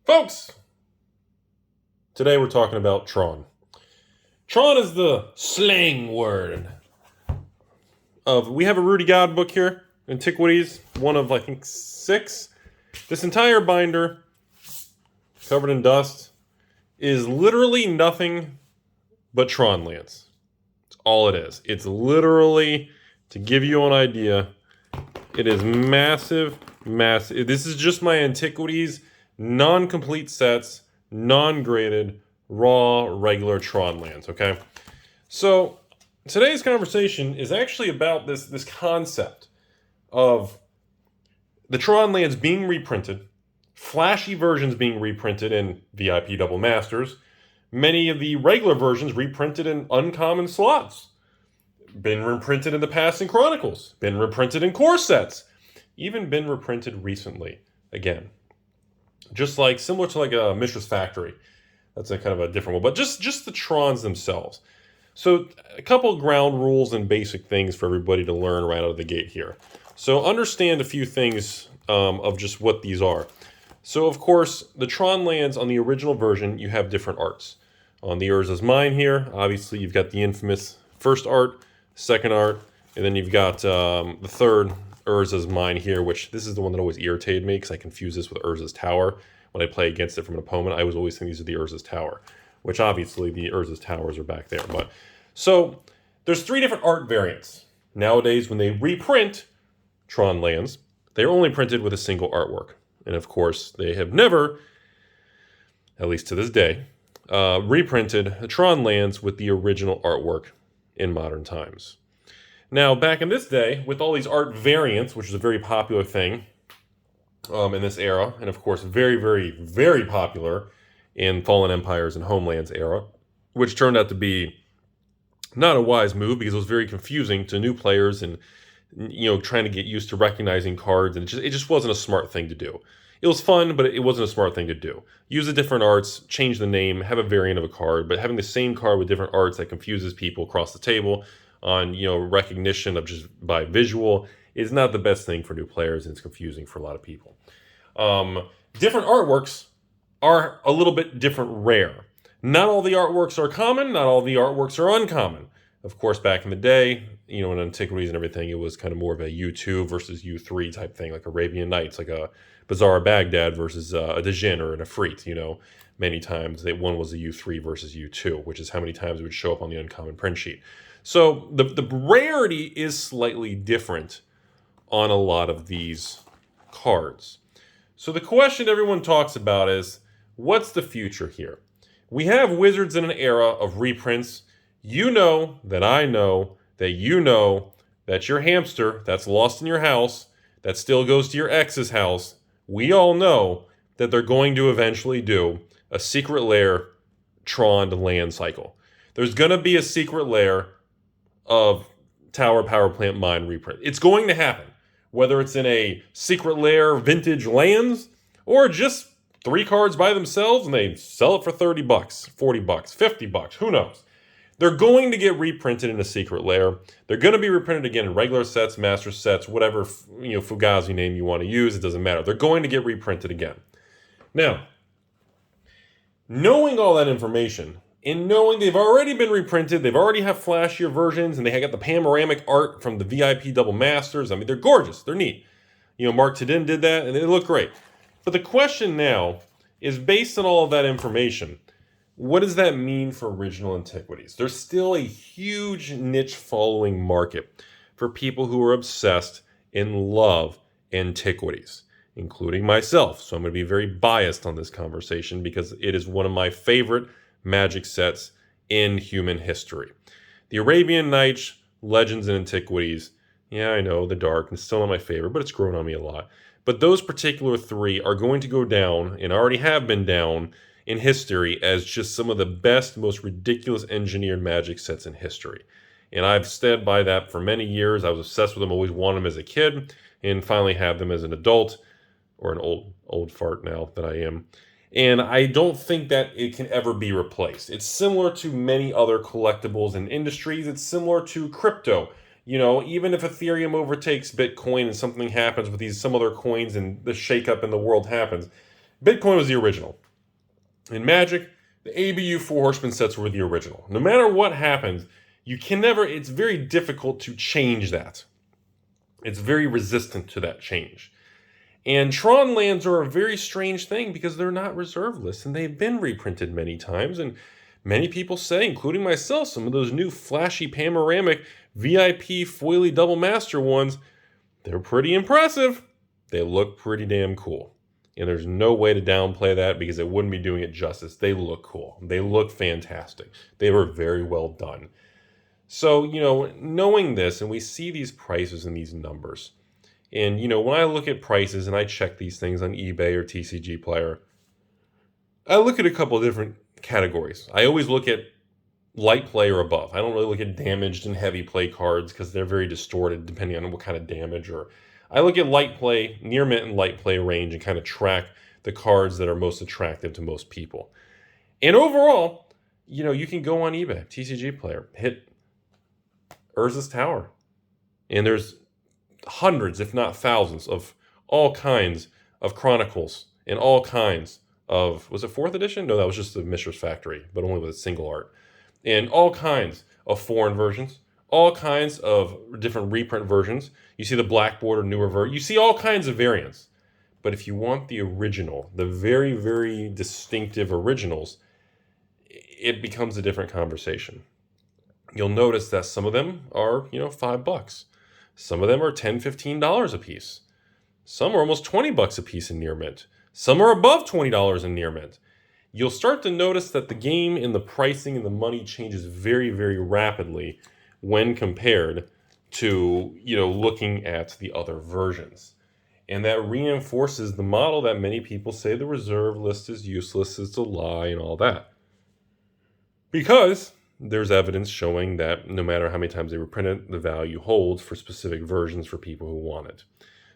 Folks, today we're talking about Tron. Tron is the slang word of, we have a Rudy book here, Antiquities, one of I think 6. This entire binder, covered in dust, is literally nothing but Tron lands. That's all it is. It's literally, to give you an idea, it is massive. This is just my Antiquities, non-complete sets, non-graded, raw, regular Tron lands, okay? So, today's conversation is actually about this concept of the Tron lands being reprinted, flashy versions being reprinted in VIP Double Masters, many of the regular versions reprinted in uncommon slots, been reprinted in the past in Chronicles, been reprinted in core sets, even been reprinted recently again. Just like, similar to like a Mishra's Factory. That's a kind of a different one, but just the Trons themselves. So a couple of ground rules and basic things for everybody to learn right out of the gate here. So understand a few things of just what these are. So of course, the Tron lands on the original version, you have different arts. On the Urza's Mine here, obviously you've got the infamous first art, second art, and then you've got the third Urza's Mine here, which this is the one that always irritated me because I confuse this with Urza's Tower. When I play against it from an opponent, I was always think these are the Urza's Tower, which obviously the Urza's Towers are back there. But so there's 3 different art variants. Nowadays, when they reprint Tron lands, they're only printed with a single artwork. And of course, they have never, at least to this day, reprinted the Tron lands with the original artwork in modern times. Now, back in this day, with all these art variants, which is a very popular thing in this era, and of course very, very, very popular in Fallen Empires and Homelands era, which turned out to be not a wise move because it was very confusing to new players and, you know, trying to get used to recognizing cards, and it just wasn't a smart thing to do. It was fun, but it wasn't a smart thing to do. Use the different arts, change the name, have a variant of a card, but having the same card with different arts that confuses people across the table on, you know, recognition of just by visual is not the best thing for new players, and it's confusing for a lot of people. Different artworks are a little bit different rare. Not all the artworks are common, not all the artworks are uncommon. Of course, back in the day, you know, in Antiquities and everything, it was kind of more of a U2 versus U3 type thing, like Arabian Nights, like a Bazaar of Baghdad versus a Djinn or an Ifrit, you know. Many times, one was a U3 versus U2, which is how many times it would show up on the uncommon print sheet. So the rarity is slightly different on a lot of these cards. So the question everyone talks about is, what's the future here? We have Wizards in an era of reprints. You know that I know that you know that your hamster that's lost in your house, that still goes to your ex's house, we all know that they're going to eventually do a secret lair Tron land cycle. There's going to be a secret lair of Tower Power Plant Mine reprint. It's going to happen. Whether it's in a secret lair vintage lands or just 3 cards by themselves and they sell it for $30, $40, $50, who knows? They're going to get reprinted in a secret lair. They're going to be reprinted again in regular sets, master sets, whatever, you know, Fugazi name you want to use, it doesn't matter. They're going to get reprinted again. Now, knowing all that information, and knowing they've already been reprinted, they've already have flashier versions, and they got the panoramic art from the VIP Double Masters. I mean, they're gorgeous. They're neat. You know, Mark Tedin did that, and they look great. But the question now is, based on all of that information, what does that mean for original Antiquities? There's still a huge niche following market for people who are obsessed and love Antiquities, including myself. So I'm going to be very biased on this conversation because it is one of my favorite Magic sets in human history. The Arabian Nights, Legends, and Antiquities. Yeah, I know, the Dark, and still not my favorite, but it's grown on me a lot. But those particular 3 are going to go down, and already have been down, in history as just some of the best, most ridiculous engineered Magic sets in history. And I've stood by that for many years. I was obsessed with them, always wanted them as a kid, and finally have them as an adult, or an old fart now that I am. And I don't think that it can ever be replaced. It's similar to many other collectibles and industries. It's similar to crypto. You know, even if Ethereum overtakes Bitcoin and something happens with some other coins and the shakeup in the world happens, Bitcoin was the original. In Magic, the ABU Four Horsemen sets were the original. No matter what happens, you can never, it's very difficult to change that. It's very resistant to that change. And Tron lands are a very strange thing because they're not reserve lists and they've been reprinted many times. And many people say, including myself, some of those new flashy panoramic VIP foily double master ones, they're pretty impressive. They look pretty damn cool. And there's no way to downplay that because it wouldn't be doing it justice. They look cool. They look fantastic. They were very well done. So, knowing this, and we see these prices and these numbers, and, when I look at prices and I check these things on eBay or TCG Player, I look at a couple of different categories. I always look at light play or above. I don't really look at damaged and heavy play cards because they're very distorted depending on what kind of damage. Or I look at light play, near mint and light play range and kind of track the cards that are most attractive to most people. And overall, you can go on eBay, TCG Player, hit Urza's Tower, and there's hundreds, if not thousands, of all kinds of Chronicles and all kinds of, was it 4th edition? No, that was just the Mishra's Factory, but only with a single art. And all kinds of foreign versions, all kinds of different reprint versions. You see the black border, newer version. You see all kinds of variants. But if you want the original, the very, very distinctive originals, it becomes a different conversation. You'll notice that some of them are, $5. Some of them are $10, $15 a piece. Some are almost $20 a piece in near mint. Some are above $20 in near mint. You'll start to notice that the game and the pricing and the money changes very, very rapidly when compared to, looking at the other versions. And that reinforces the model that many people say the reserve list is useless, it's a lie, and all that. Because there's evidence showing that no matter how many times they reprint it, the value holds for specific versions for people who want it.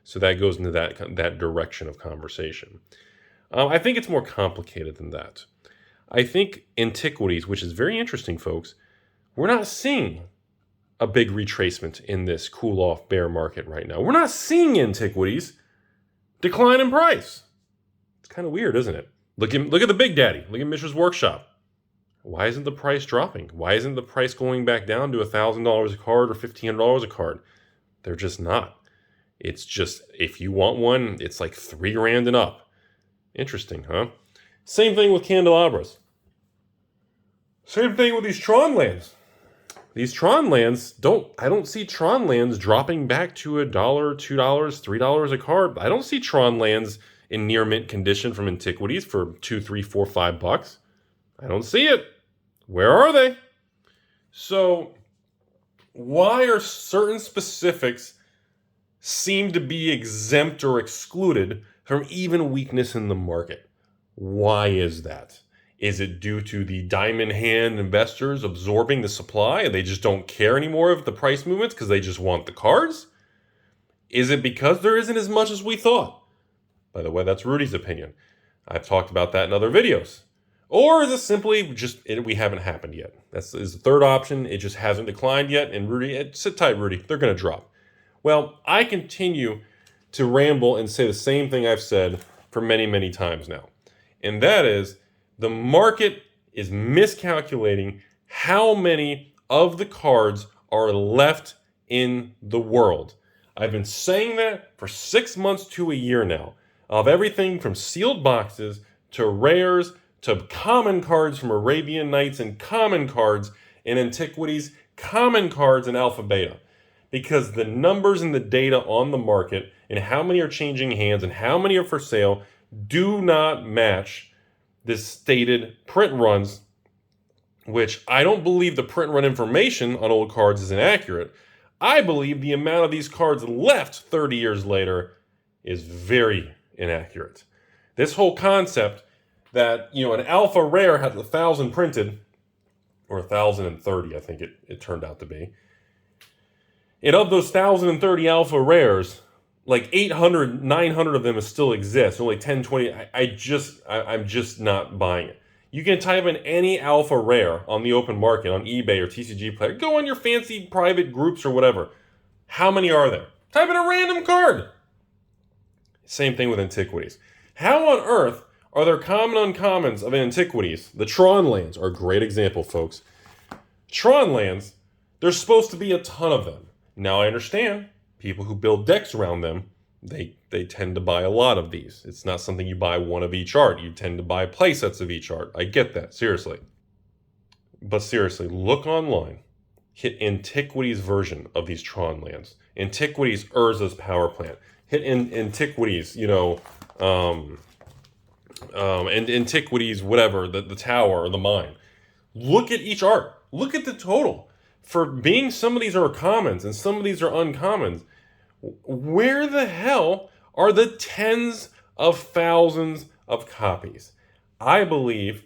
So that goes into that direction of conversation. I think it's more complicated than that. I think antiquities, which is very interesting, folks, we're not seeing a big retracement in this cool-off bear market right now. We're not seeing antiquities decline in price. It's kind of weird, isn't it? Look at the Big Daddy. Look at Mishra's Workshop. Why isn't the price dropping? Why isn't the price going back down to $1,000 a card or $1,500 a card? They're just not. It's just, if you want one, it's like $3,000 and up. Interesting, huh? Same thing with candelabras. Same thing with these Tron lands. These Tron lands, I don't see Tron lands dropping back to $1, $2, $3 a card. I don't see Tron lands in near mint condition from antiquities for $2, $3, $4, $5. I don't see it. Where are they? So, why are certain specifics seem to be exempt or excluded from even weakness in the market? Why is that? Is it due to the diamond hand investors absorbing the supply and they just don't care anymore of the price movements because they just want the cards? Is it because there isn't as much as we thought? By the way, that's Rudy's opinion. I've talked about that in other videos. Or is it simply just we haven't happened yet? That's the third option. It just hasn't declined yet. And Rudy, sit tight, Rudy. They're going to drop. Well, I continue to ramble and say the same thing I've said for many, many times now. And that is the market is miscalculating how many of the cards are left in the world. I've been saying that for 6 months to a year now. Of everything from sealed boxes to rares to common cards from Arabian Nights and common cards in antiquities, common cards in alpha beta. Because the numbers and the data on the market and how many are changing hands and how many are for sale do not match the stated print runs, which I don't believe the print run information on old cards is inaccurate. I believe the amount of these cards left 30 years later is very inaccurate. This whole concept that, an alpha rare had 1,000 printed, or 1,030, I think it turned out to be. And of those 1,030 alpha rares, like 800, 900 of them still exist. Only 10, 20. I'm just not buying it. You can type in any alpha rare on the open market, on eBay or TCG Player. Go on your fancy private groups or whatever. How many are there? Type in a random card. Same thing with antiquities. How on earth Are there common uncommons of antiquities? The Tron lands are a great example, folks. Tron lands, there's supposed to be a ton of them. Now I understand, people who build decks around them, they tend to buy a lot of these. It's not something you buy one of each art. You tend to buy play sets of each art. I get that, seriously. But seriously, look online. Hit Antiquities version of these Tron lands. Antiquities Urza's power plant. Hit Antiquities, and Antiquities, whatever, the tower or the mine. Look at each art. Look at the total. For being some of these are commons and some of these are uncommons, where the hell are the tens of thousands of copies? I believe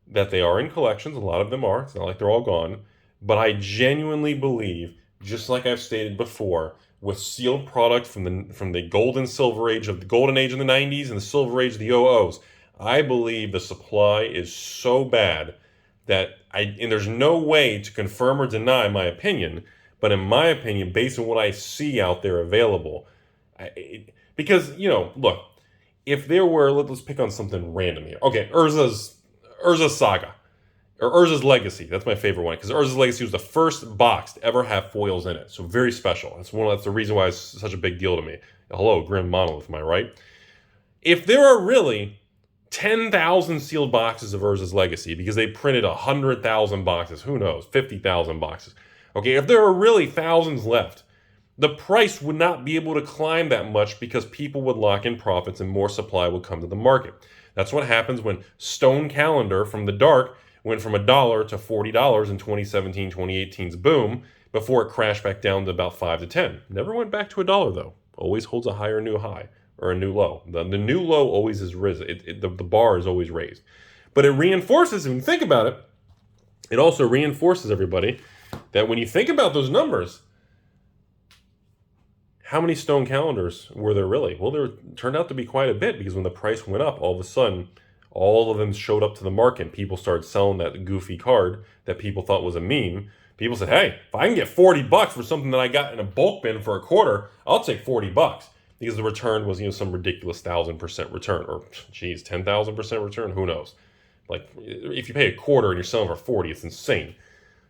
that they are in collections. A lot of them are. It's not like they're all gone. But I genuinely believe, just like I've stated before, with sealed product from the golden silver age of the golden age of the 90s and the silver age of the 00s, I believe the supply is so bad that and there's no way to confirm or deny my opinion, but in my opinion, based on what I see out there available, because, look, if there were, let's pick on something random here. Okay, Urza's Saga, or Urza's Legacy. That's my favorite one, because Urza's Legacy was the first box to ever have foils in it. So very special. That's the reason why it's such a big deal to me. Hello, Grim Monolith, am I right? If there are really 10,000 sealed boxes of Urza's Legacy, because they printed 100,000 boxes, who knows, 50,000 boxes. Okay, if there are really thousands left, the price would not be able to climb that much because people would lock in profits and more supply would come to the market. That's what happens when Stone Calendar from the Dark went from $1 to $40 in 2017, 2018's boom, before it crashed back down to about 5 to 10. Never went back to $1 though. Always holds a higher new high or a new low. The new low always is risen. The bar is always raised. But it reinforces, when you think about it, it also reinforces everybody that when you think about those numbers, how many stone calendars were there really? Well, there turned out to be quite a bit, because when the price went up, all of a sudden, all of them showed up to the market and people started selling that goofy card that people thought was a meme. People said, hey, if I can get $40 for something that I got in a bulk bin for a quarter, I'll take $40, because the return was, some ridiculous 1,000% return, or geez, 10,000% return, who knows? Like, if you pay a quarter and you're selling for 40, it's insane.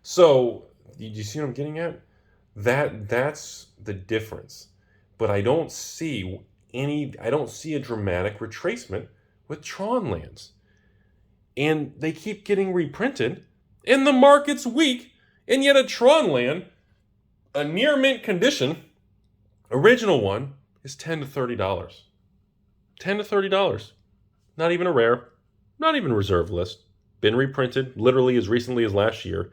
So, do you see what I'm getting at? That's the difference. But I don't see a dramatic retracement with Tron lands. And they keep getting reprinted, and the market's weak, and yet a Tron land, a near mint condition, original one, is $10 to $30. $10 to $30. Not even a rare, not even a reserve list. Been reprinted literally as recently as last year.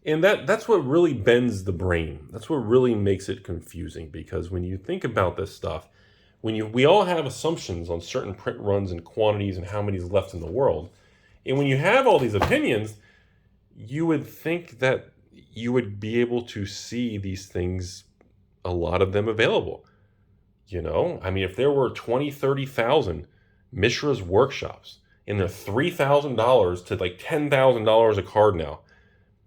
And that's what really bends the brain. That's what really makes it confusing, because when you think about this stuff, we all have assumptions on certain print runs and quantities and how many is left in the world. And when you have all these opinions, you would think that you would be able to see these things, a lot of them available. If there were 20, 30,000 Mishra's workshops, and they're $3,000 to like $10,000 a card now,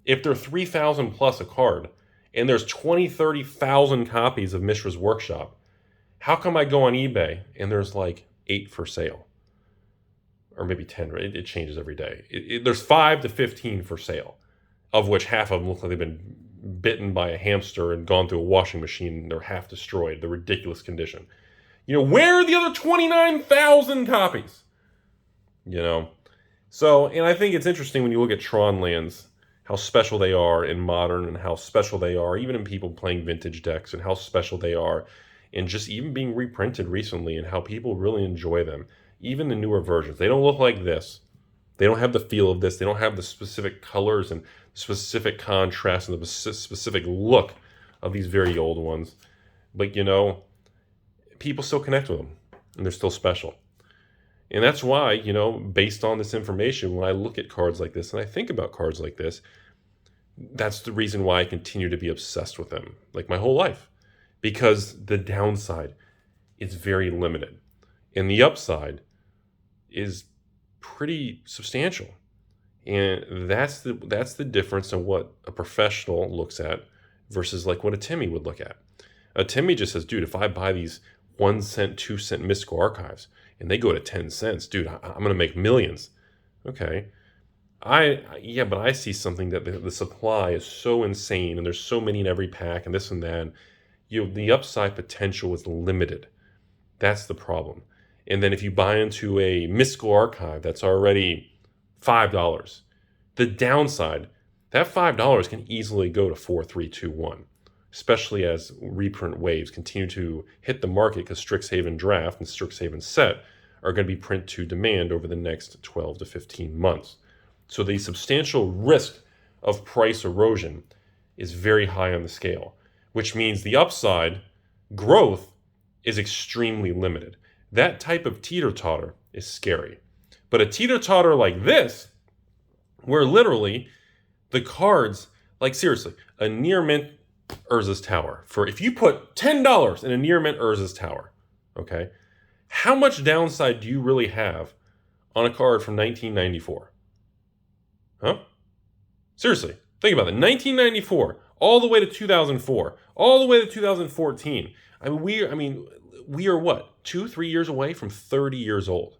if they're 3,000 plus a card, and there's 20, 30,000 copies of Mishra's Workshop, how come I go on eBay and there's like 8 for sale? Or maybe 10, right? It changes every day. There's 5 to 15 for sale, of which half of them look like they've been bitten by a hamster and gone through a washing machine, and they're half destroyed. They're ridiculous condition. Where are the other 29,000 copies? So, and I think it's interesting when you look at Tron lands, how special they are in Modern, and how special they are even in people playing vintage decks, and how special they are in just even being reprinted recently, and how people really enjoy them. Even the newer versions, they don't look like this. They don't have the feel of this. They don't have the specific colors and specific contrast and the specific look of these very old ones. But, people still connect with them, and they're still special. And that's why, based on this information, when I look at cards like this and I think about cards like this, that's the reason why I continue to be obsessed with them, like my whole life. Because the downside is very limited, and the upside is pretty substantial. And that's the difference in what a professional looks at versus like what a Timmy would look at. A Timmy just says, dude, if I buy these 1 cent, 2 cent mystical archives, and they go to 10 cents. Dude, I'm going to make millions. Okay. But I see something that the supply is so insane, and there's so many in every pack and this and that. The upside potential is limited. That's the problem. And then if you buy into a mystical archive that's already $5, the downside, that $5 can easily go to 4, 3, 2, 1, especially as reprint waves continue to hit the market, because StrixHaven Draft and StrixHaven Set are going to be print to demand over the next 12 to 15 months. So the substantial risk of price erosion is very high on the scale, which means the upside growth is extremely limited. That type of teeter-totter is scary. But a teeter-totter like this, where literally the cards, like seriously, a near mint Urza's Tower, for if you put $10 in a near mint Urza's Tower, okay, how much downside do you really have on a card from 1994? Huh? Seriously, think about it. 1994, all the way to 2004, all the way to 2014. We are what, 2-3 years away from 30 years old.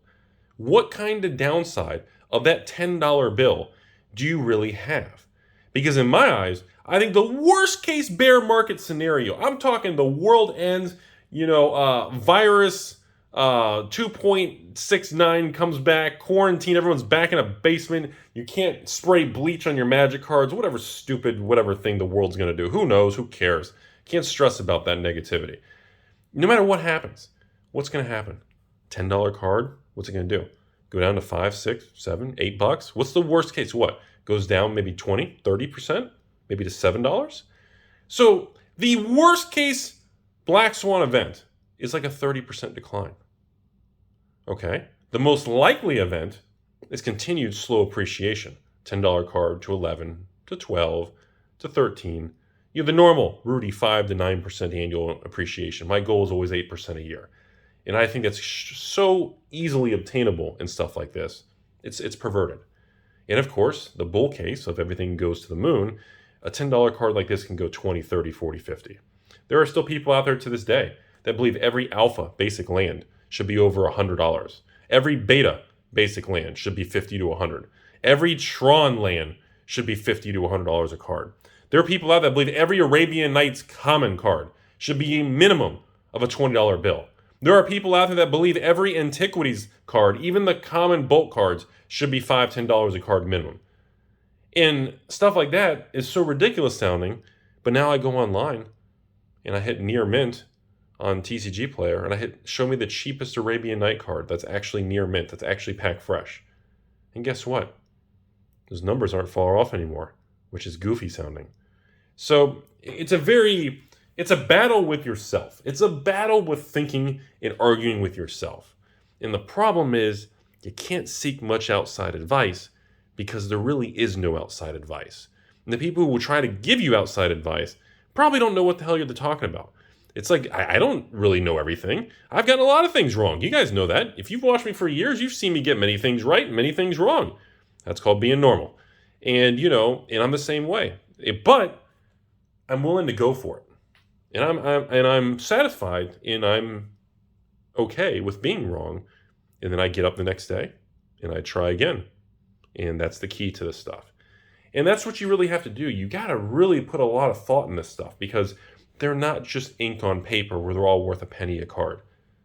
What kind of downside of that $10 bill do you really have? Because in my eyes, I think the worst case bear market scenario, I'm talking the world ends, virus 2.69 comes back, quarantine, everyone's back in a basement, you can't spray bleach on your magic cards, whatever thing the world's going to do. Who knows? Who cares? Can't stress about that negativity. No matter what happens, what's going to happen? $10 card, what's it going to do? Go down to $5, $6, $7, $8? What's the worst case? What? Goes down maybe 20, 30%? Maybe to $7? So the worst case Black Swan event is like a 30% decline. Okay? The most likely event is continued slow appreciation. $10 card to 11, to 12, to 13. The normal Rudy 5 to 9% annual appreciation. My goal is always 8% a year. And I think that's so easily obtainable in stuff like this. It's perverted. And of course, the bull case of everything goes to the moon, a $10 card like this can go 20, 30, 40, 50. There are still people out there to this day that believe every alpha basic land should be over $100. Every beta basic land should be $50 to $100. Every Tron land should be $50 to $100 a card. There are people out there that believe every Arabian Nights common card should be a minimum of a $20 bill. There are people out there that believe every Antiquities card, even the common bulk cards, should be $5, $10 a card minimum. And stuff like that is so ridiculous sounding, but now I go online and I hit near mint on TCG Player and I hit show me the cheapest Arabian Night card that's actually near mint, that's actually pack fresh. And guess what? Those numbers aren't far off anymore, which is goofy sounding. So it's a battle with yourself. It's a battle with thinking and arguing with yourself. And the problem is you can't seek much outside advice because there really is no outside advice. And the people who will try to give you outside advice probably don't know what the hell you're talking about. It's like, I don't really know everything. I've gotten a lot of things wrong. You guys know that. If you've watched me for years, you've seen me get many things right and many things wrong. That's called being normal. And, and I'm the same way. But I'm willing to go for it. And I'm satisfied and I'm okay with being wrong. And then I get up the next day and I try again. And that's the key to this stuff. And that's what you really have to do. You got to really put a lot of thought in this stuff because they're not just ink on paper where they're all worth a penny a card.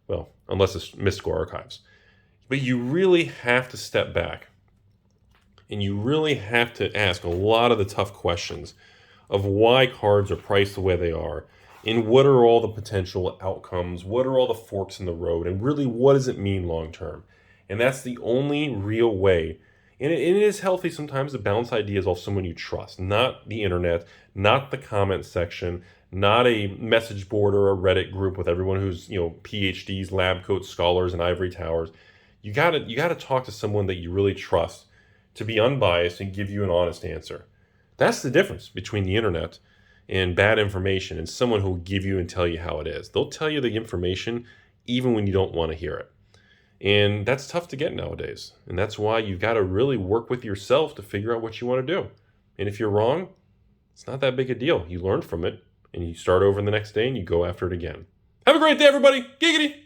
Well, unless it's mystical archives. But you really have to step back and you really have to ask a lot of the tough questions of why cards are priced the way they are, and what are all the potential outcomes, what are all the forks in the road, and really what does it mean long term. And that's the only real way. And it is healthy sometimes to bounce ideas off someone you trust, not the internet, not the comment section, not a message board or a Reddit group with everyone who's, PhDs, lab coats, scholars, and ivory towers. You gotta talk to someone that you really trust to be unbiased and give you an honest answer. That's the difference between the internet and bad information and someone who will give you and tell you how it is. They'll tell you the information even when you don't want to hear it. And that's tough to get nowadays. And that's why you've got to really work with yourself to figure out what you want to do. And if you're wrong, it's not that big a deal. You learn from it and you start over the next day and you go after it again. Have a great day, everybody. Giggity.